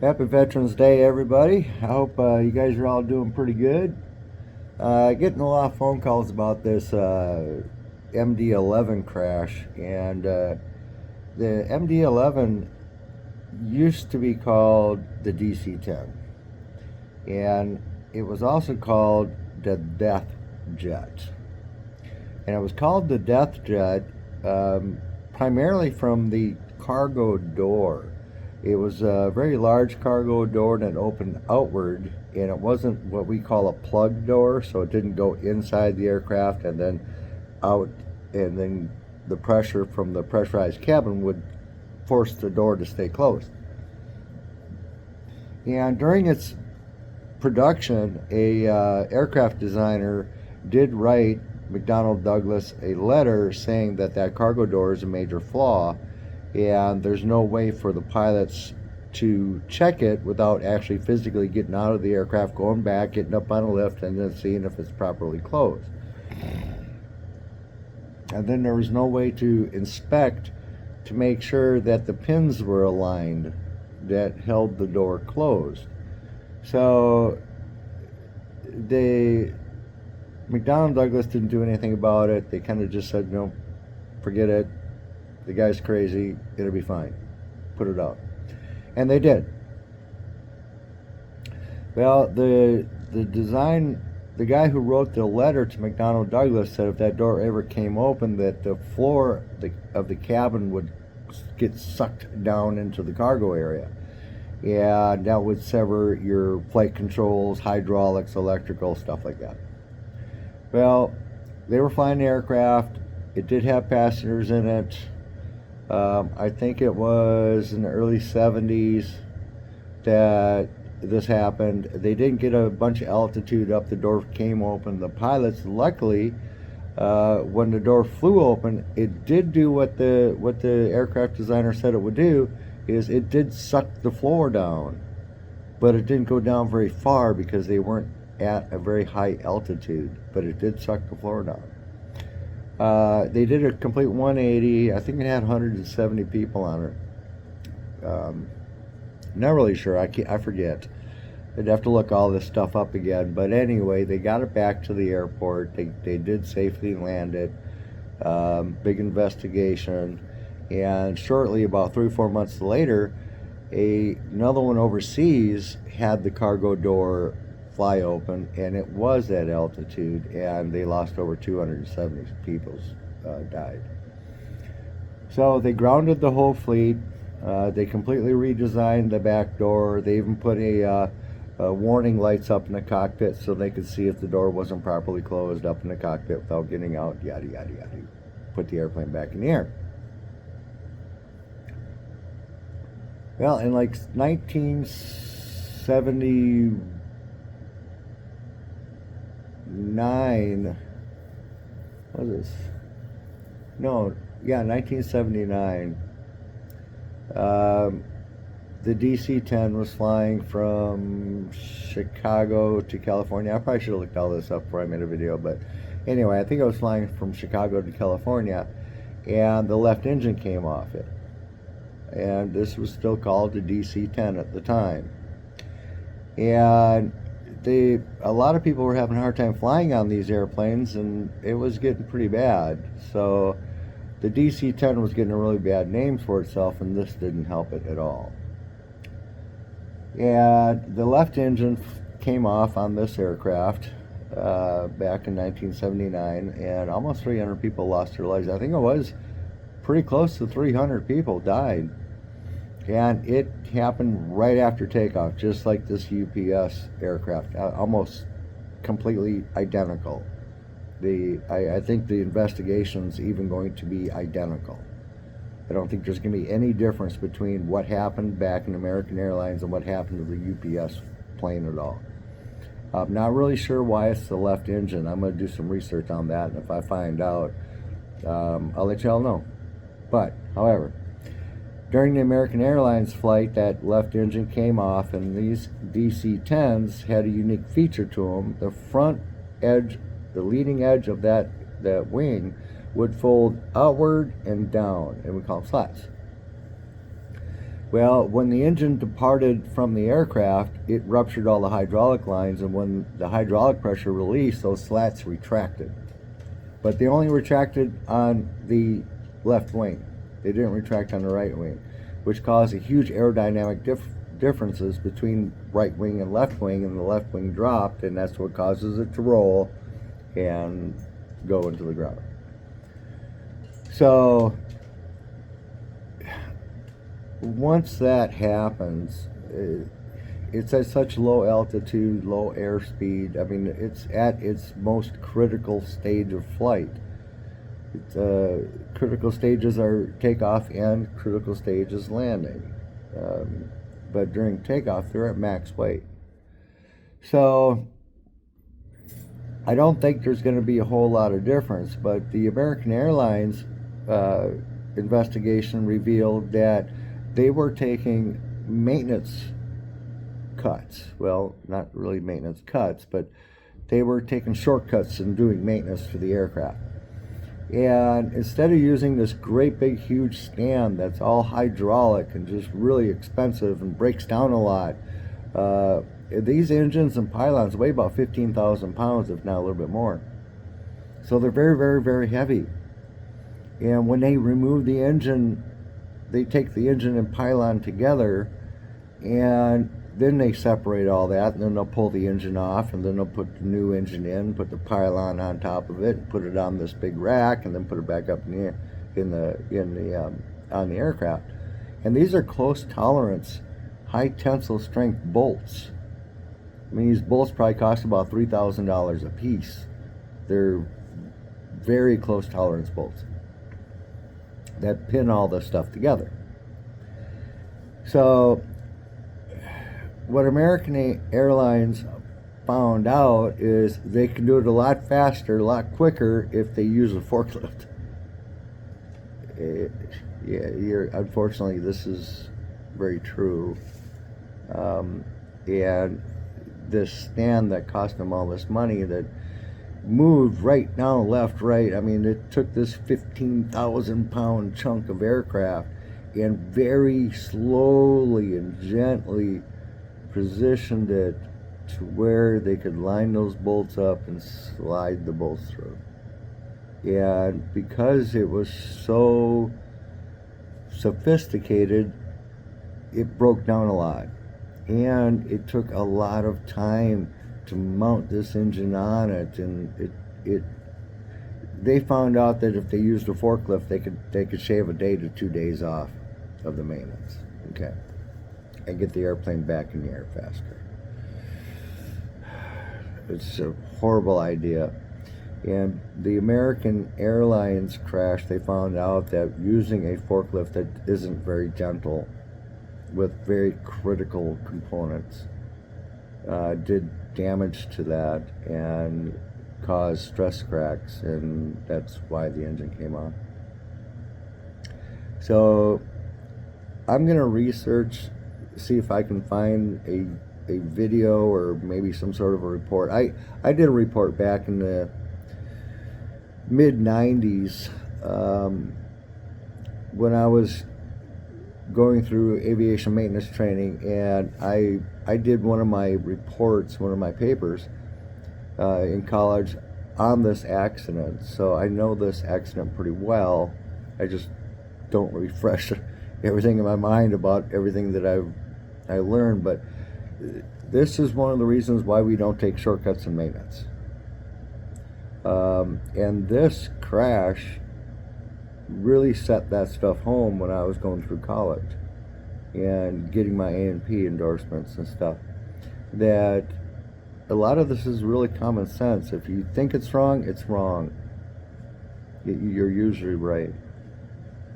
Happy Veterans Day, everybody. I hope you guys are all doing pretty good. Getting a lot of phone calls about this MD-11 crash, and the MD-11 used to be called the DC-10, and it was also called the Death Jet. And it was called the Death Jet primarily from the cargo door. It was a very large cargo door that opened outward, and it wasn't what we call a plug door, so it didn't go inside the aircraft and then out, and then the pressure from the pressurized cabin would force the door to stay closed. And during its production, a aircraft designer did write McDonnell Douglas a letter saying that cargo door is a major flaw, and there's no way for the pilots to check it without actually physically getting out of the aircraft, going back, getting up on a lift, and then seeing if it's properly closed. And then there was no way to inspect to make sure that the pins were aligned that held the door closed. So McDonnell Douglas didn't do anything about it. They kind of just said, no, forget it. The guy's crazy. It'll be fine. Put it out. And they did. Well, the guy who wrote the letter to McDonnell Douglas said if that door ever came open, that the floor of the cabin would get sucked down into the cargo area. And that would sever your flight controls, hydraulics, electrical, stuff like that. Well, they were flying the aircraft. It did have passengers in it. I think it was in the early 70s that this happened. They didn't get a bunch of altitude up. The door came open. The pilots, luckily, when the door flew open, it did do what the aircraft designer said it would do, is it did suck the floor down. But it didn't go down very far because they weren't at a very high altitude, but it did suck the floor down. They did a complete 180. I think it had 170 people on it. Not really sure. I forget. I'd have to look all this stuff up again. But anyway, they got it back to the airport. They did safely land it. Big investigation. And shortly, about 3 or 4 months later, another one overseas had the cargo door fly open, and it was at altitude, and they lost over 270 people died. So they grounded the whole fleet. They completely redesigned the back door. They even put a warning lights up in the cockpit so they could see if the door wasn't properly closed up in the cockpit without getting out, yada yada yada. Put the airplane back in the air. Well, in like 1979, what was this? No, yeah, 1979. The DC-10 was flying from Chicago to California. I probably should have looked all this up before I made a video, but anyway, I think I was flying from Chicago to California, and the left engine came off it. And this was still called the DC-10 at the time. And a lot of people were having a hard time flying on these airplanes, and it was getting pretty bad. So the DC-10 was getting a really bad name for itself, and this didn't help it at all. And the left engine came off on this aircraft back in 1979, and almost 300 people lost their lives. I think it was pretty close to 300 people died. And it happened right after takeoff, just like this UPS aircraft, almost completely identical. I think the investigation's even going to be identical. I don't think there's going to be any difference between what happened back in American Airlines and what happened to the UPS plane at all. I'm not really sure why it's the left engine. I'm going to do some research on that, and if I find out, I'll let y'all know. But, however, during the American Airlines flight, that left engine came off, and these DC-10s had a unique feature to them. The front edge, the leading edge of that wing would fold outward and down, and we call them slats. Well, when the engine departed from the aircraft, it ruptured all the hydraulic lines, and when the hydraulic pressure released, those slats retracted. But they only retracted on the left wing. They didn't retract on the right wing, which caused a huge aerodynamic differences between right wing and the left wing dropped, and that's what causes it to roll and go into the ground. So once that happens, it's at such low altitude, low airspeed. I mean, it's at its most critical stage of flight. Critical stages are takeoff and critical stages landing. But during takeoff, they're at max weight. So I don't think there's going to be a whole lot of difference, but the American Airlines investigation revealed that they were taking maintenance cuts. Well, not really maintenance cuts, but they were taking shortcuts and doing maintenance for the aircraft. And instead of using this great big huge stand that's all hydraulic and just really expensive and breaks down a lot, these engines and pylons weigh about 15,000 pounds, if not a little bit more. So they're very, very, very heavy. And when they remove the engine, they take the engine and pylon together, and then they separate all that, and then they'll pull the engine off, and then they'll put the new engine in, put the pylon on top of it, and put it on this big rack, and then put it back up on the aircraft. And these are close tolerance, high tensile strength bolts. I mean, these bolts probably cost about $3,000 a piece. They're very close tolerance bolts that pin all this stuff together. So what American Airlines found out is they can do it a lot faster, a lot quicker if they use a forklift. Unfortunately, this is very true. And this stand that cost them all this money that moved right down, left, right. I mean, it took this 15,000 pound chunk of aircraft and very slowly and gently positioned it to where they could line those bolts up and slide the bolts through. And because it was so sophisticated, it broke down a lot. And it took a lot of time to mount this engine on it, and they found out that if they used a forklift, they could shave a day to 2 days off of the maintenance, okay, and get the airplane back in the air faster. It's a horrible idea. And the American Airlines crash, they found out that using a forklift that isn't very gentle with very critical components did damage to that and caused stress cracks, and that's why the engine came off. So I'm going to research, see if I can find a video or maybe some sort of a report. I did a report back in the mid-90s when I was going through aviation maintenance training, and I did one of my reports, one of my papers in college on this accident. So I know this accident pretty well. I just don't refresh everything in my mind about everything that I learned, but this is one of the reasons why we don't take shortcuts in maintenance. And this crash really set that stuff home when I was going through college and getting my A&P endorsements and stuff, that a lot of this is really common sense. If you think it's wrong, it's wrong. You're usually right.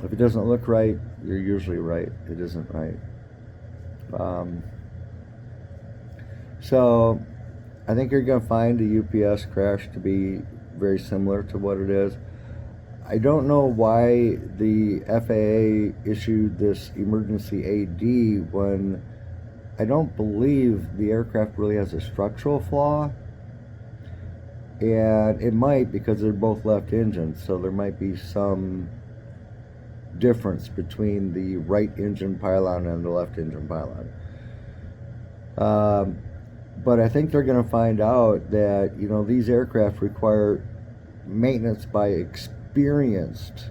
If it doesn't look right, you're usually right. It isn't right. So I think you're going to find the UPS crash to be very similar to what it is. I don't know why the FAA issued this emergency AD when I don't believe the aircraft really has a structural flaw. And it might, because they're both left engines, so there might be some difference between the right engine pylon and the left engine pylon. But I think they're going to find out that, you know, these aircraft require maintenance by experienced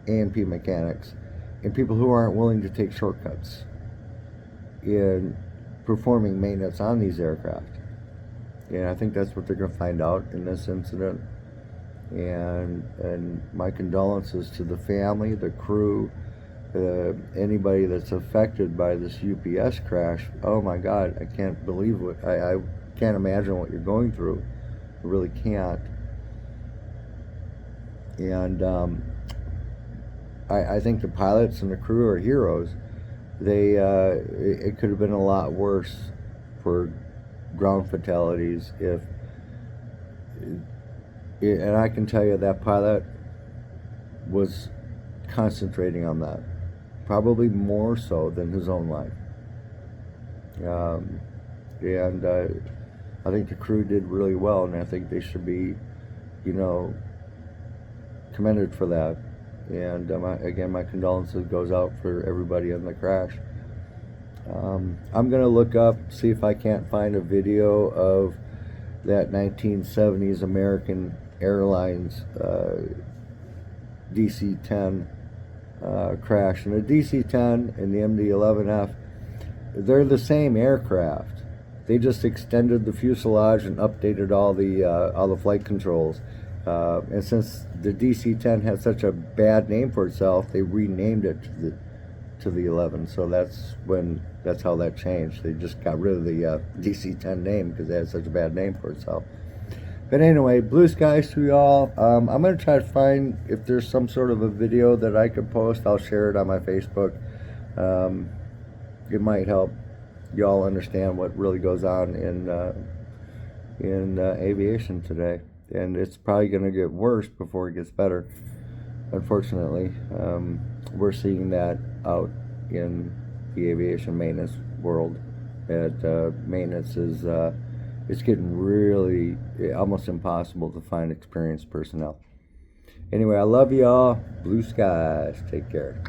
A&P mechanics and people who aren't willing to take shortcuts in performing maintenance on these aircraft. And I think that's what they're going to find out in this incident. And my condolences to the family, the crew, anybody that's affected by this UPS crash. Oh my God, I can't believe what I can't imagine what you're going through. I really can't. And I think the pilots and the crew are heroes. They it could have been a lot worse for ground fatalities if. And I can tell you that pilot was concentrating on that, probably more so than his own life. And I think the crew did really well, and I think they should be, you know, commended for that. And again, my condolences goes out for everybody in the crash. I'm gonna look up, see if I can't find a video of that 1970s American Airlines DC-10 crash. And the DC-10 and the MD-11F, they're the same aircraft. They just extended the fuselage and updated all the flight controls. And since the DC-10 had such a bad name for itself, they renamed it to the 11. So that's how that changed. They just got rid of the DC-10 name because it had such a bad name for itself. But anyway, blue skies to y'all. I'm going to try to find if there's some sort of a video that I could post. I'll share it on my Facebook. It might help y'all understand what really goes on in aviation today. And it's probably going to get worse before it gets better. Unfortunately, we're seeing that out in the aviation maintenance world. That maintenance is it's getting really almost impossible to find experienced personnel. Anyway, I love y'all. Blue skies. Take care.